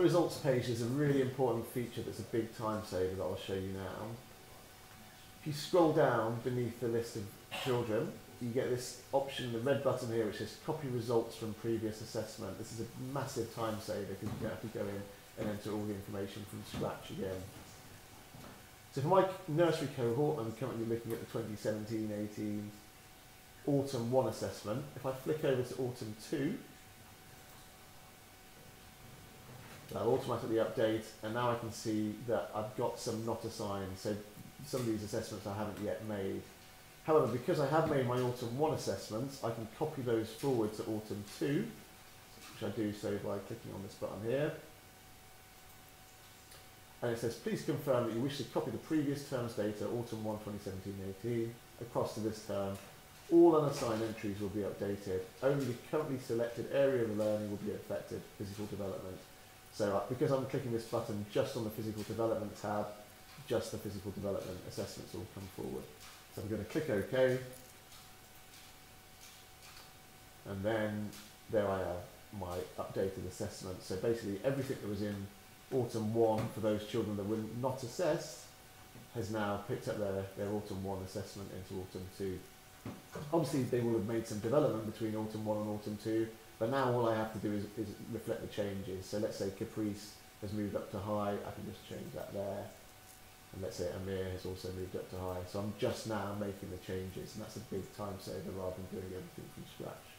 the results page, there's a really important feature that's a big time saver that I'll show you now. If you scroll down beneath the list of children, you get this option, the red button here, which says copy results from previous assessment. This is a massive time saver because you don't have to go in and enter all the information from scratch again. So for my nursery cohort, I'm currently looking at the 2017-18 Autumn 1 assessment. If I flick over to Autumn 2, that'll automatically update, and now I can see that I've got some not assigned, so some of these assessments I haven't yet made. However, because I have made my Autumn 1 assessments, I can copy those forward to Autumn 2, which I do so by clicking on this button here. And it says, please confirm that you wish to copy the previous term's data, Autumn 1, 2017-18, across to this term. All unassigned entries will be updated. Only the currently selected area of learning will be affected, physical development. So because I'm clicking this button just on the physical development tab, just the physical development assessments will come forward. So I'm going to click OK. And then there I have my updated assessment. So basically everything that was in Autumn 1 for those children that were not assessed has now picked up their Autumn 1 assessment into Autumn 2. Obviously they will have made some development between Autumn 1 and Autumn 2, but now all I have to do is reflect the changes. So let's say Caprice has moved up to high, I can just change that there. And let's say Amir has also moved up to high. So I'm just now making the changes, and that's a big time saver rather than doing everything from scratch.